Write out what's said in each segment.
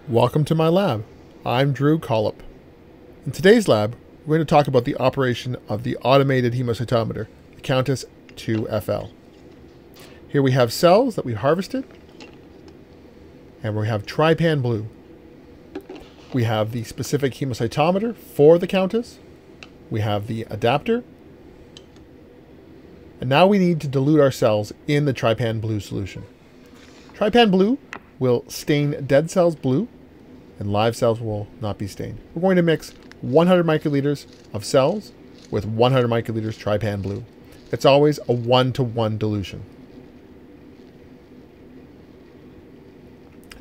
Welcome to my lab. I'm Drew Collop. In today's lab, we're going to talk about the operation of the automated hemocytometer, the Countess 2FL. Here we have cells that we harvested, and we have trypan blue. We have the specific hemocytometer for the Countess. We have the adapter. And now we need to dilute our cells in the trypan blue solution. Trypan blue will stain dead cells blue, and live cells will not be stained. We're going to mix 100 microliters of cells with 100 microliters trypan blue. It's always a 1-to-1 dilution.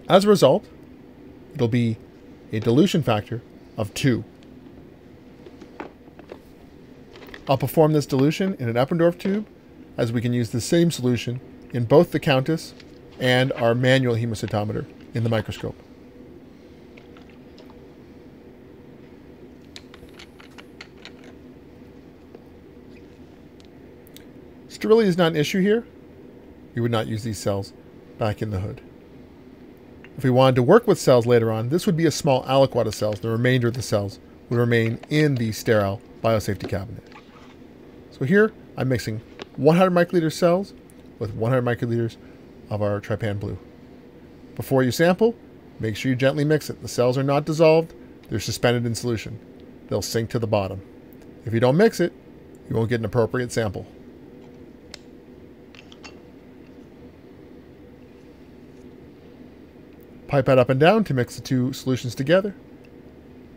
As a result, it'll be a dilution factor of 2. I'll perform this dilution in an Eppendorf tube, as we can use the same solution in both the Countess and our manual hemocytometer in the microscope. Sterility is not an issue here. We would not use these cells back in the hood. If we wanted to work with cells later on, this would be a small aliquot of cells. The remainder of the cells would remain in the sterile biosafety cabinet. So here, I'm mixing 100 microliter cells with 100 microliters of our trypan blue. Before you sample, make sure you gently mix it. The cells are not dissolved. They're suspended in solution. They'll sink to the bottom. If you don't mix it, you won't get an appropriate sample. Pipette up and down to mix the two solutions together,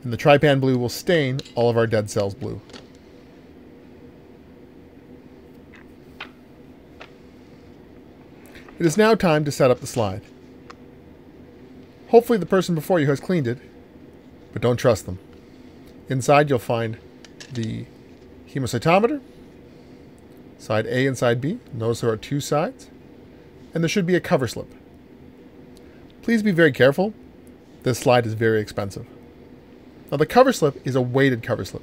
and the trypan blue will stain all of our dead cells blue. It is now time to set up the slide. Hopefully the person before you has cleaned it, but don't trust them. Inside you'll find the hemocytometer, side A and side B. Notice there are two sides, and there should be a cover slip. Please be very careful. This slide is very expensive. Now the cover slip is a weighted cover slip.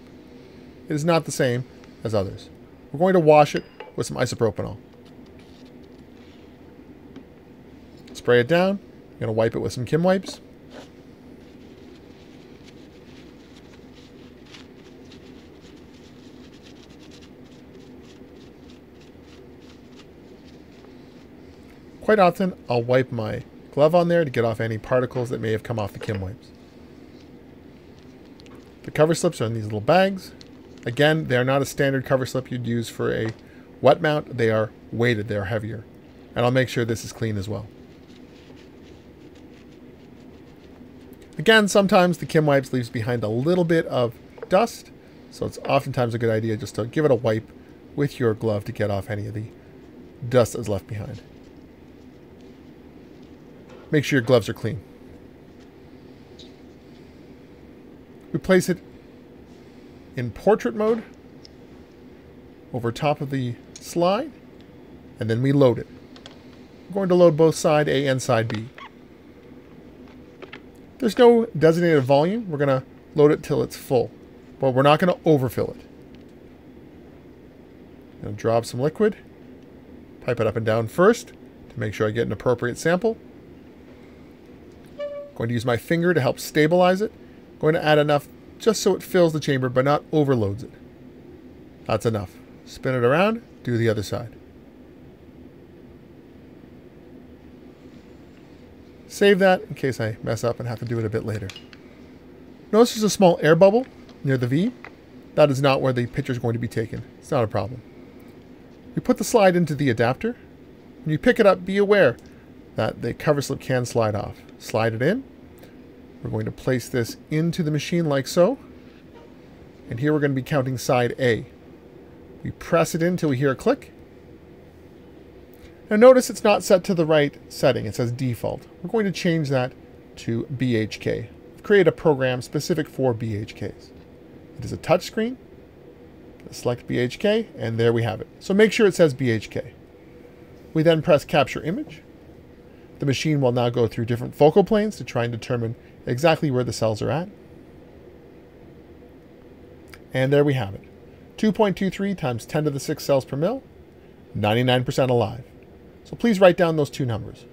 It is not the same as others. We're going to wash it with some isopropanol. Spray it down. I'm going to wipe it with some Kim wipes. Quite often I'll wipe my glove on there to get off any particles that may have come off the Kim wipes. The cover slips are in these little bags. Again, they are not a standard cover slip you'd use for a wet mount. They are weighted, they are heavier. And I'll make sure this is clean as well. Again, sometimes the Kim wipes leaves behind a little bit of dust, so it's oftentimes a good idea just to give it a wipe with your glove to get off any of the dust that's left behind. Make sure your gloves are clean. We place it in portrait mode over top of the slide, and then we load it. We're going to load both side A and side B. There's no designated volume. We're going to load it till it's full, but we're not going to overfill it. I'm going to drop some liquid, pipe it up and down first to make sure I get an appropriate sample. Going to use my finger to help stabilize it. Going to add enough just so it fills the chamber but not overloads it. That's enough. Spin it around, do the other side. Save that in case I mess up and have to do it a bit later. Notice there's a small air bubble near the V. That is not where the picture is going to be taken. It's not a problem. You put the slide into the adapter. When you pick it up, be aware that the cover slip can slide off. Slide it in. We're going to place this into the machine like so. And here we're going to be counting side A. We press it in until we hear a click. Now notice it's not set to the right setting. It says default. We're going to change that to BHK. We've created a program specific for BHKs. It is a touch screen. Select BHK, and there we have it. So make sure it says BHK. We then press capture image. The machine will now go through different focal planes to try and determine exactly where the cells are at. And there we have it. 2.23 times 10 to the 6 cells per mil, 99% alive. So please write down those two numbers.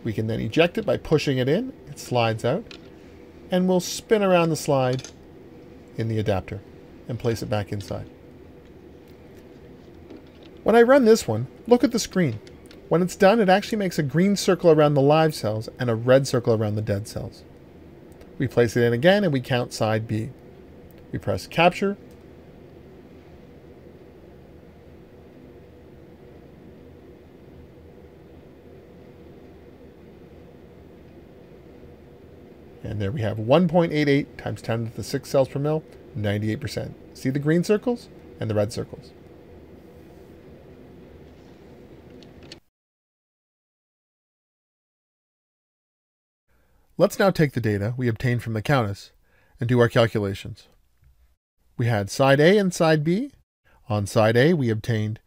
We can then eject it by pushing it in. It slides out. And we'll spin around the slide in the adapter and place it back inside. When I run this one, look at the screen. When it's done, it actually makes a green circle around the live cells and a red circle around the dead cells. We place it in again and we count side B. We press capture. And there we have 1.88 times 10 to the 6 cells per mil, 98%. See the green circles and the red circles. Let's now take the data we obtained from the Countess and do our calculations. We had side A and side B. On side A, we obtained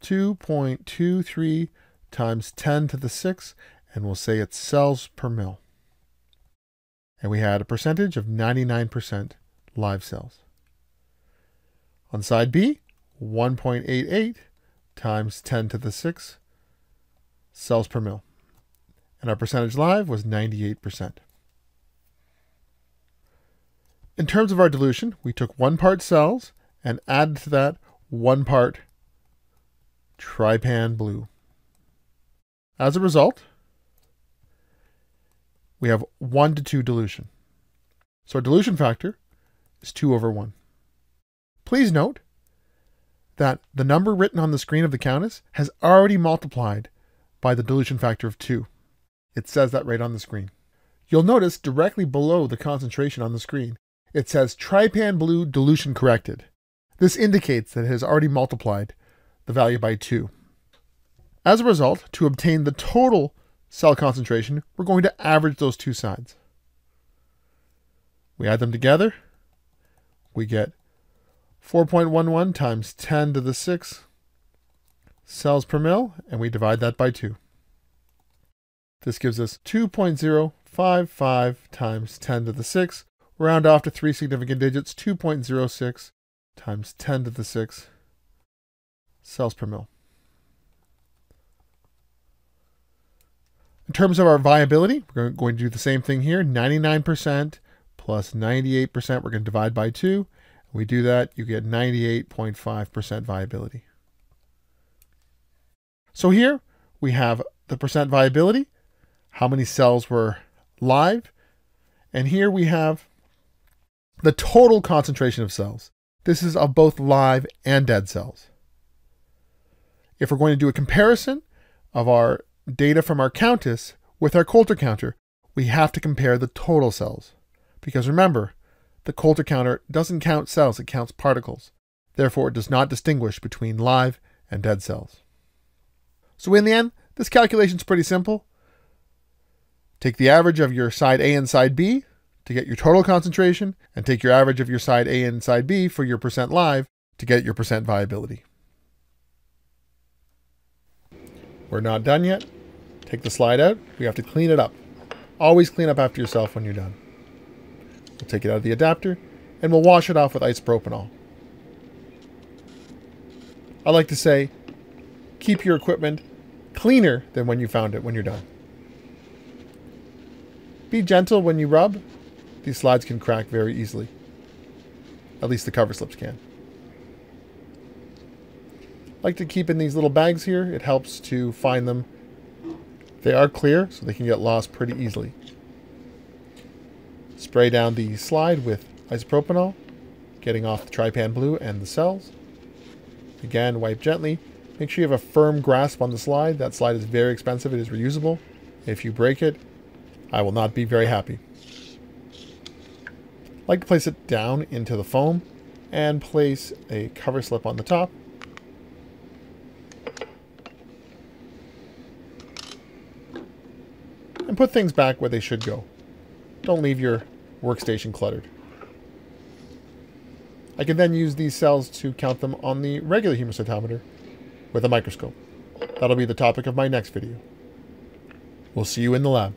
2.23 times 10 to the 6, and we'll say it's cells per mil. And we had a percentage of 99% live cells. On side B, 1.88 times 10 to the 6 cells per mil. And our percentage live was 98%. In terms of our dilution, we took 1 part cells and added to that 1 part trypan blue. As a result, we have 1:2 dilution. So our dilution factor is 2/1. Please note that the number written on the screen of the Countess has already multiplied by the dilution factor of 2. It says that right on the screen. You'll notice directly below the concentration on the screen, it says trypan blue dilution corrected. This indicates that it has already multiplied the value by 2. As a result, to obtain the total cell concentration, we're going to average those two sides. We add them together. We get 4.11 times 10 to the 6 cells per mil, and we divide that by 2. This gives us 2.055 times 10 to the 6. Round off to 3 significant digits, 2.06 times 10 to the 6 cells per mil. In terms of our viability, we're going to do the same thing here. 99% plus 98%, we're going to divide by 2. We do that, you get 98.5% viability. So here we have the percent viability, how many cells were live, and here we have the total concentration of cells. This is of both live and dead cells. If we're going to do a comparison of our data from our Countess with our Coulter counter, we have to compare the total cells. Because remember, the Coulter counter doesn't count cells, it counts particles. Therefore, it does not distinguish between live and dead cells. So in the end, this calculation is pretty simple. Take the average of your side A and side B to get your total concentration, and take your average of your side A and side B for your percent live to get your percent viability. We're not done yet. Take the slide out. We have to clean it up. Always clean up after yourself when you're done. We'll take it out of the adapter, and we'll wash it off with isopropanol. I like to say, keep your equipment cleaner than when you found it when you're done. Be gentle when you rub. These slides can crack very easily. At least the cover slips can. I like to keep in these little bags here. It helps to find them. They are clear, so they can get lost pretty easily. Spray down the slide with isopropanol, getting off the trypan blue and the cells. Again, wipe gently. Make sure you have a firm grasp on the slide. That slide is very expensive. It is reusable. If you break it, I will not be very happy. I like to place it down into the foam and place a cover slip on the top. And put things back where they should go. Don't leave your workstation cluttered. I can then use these cells to count them on the regular humocytometer with a microscope. That'll be the topic of my next video. We'll see you in the lab.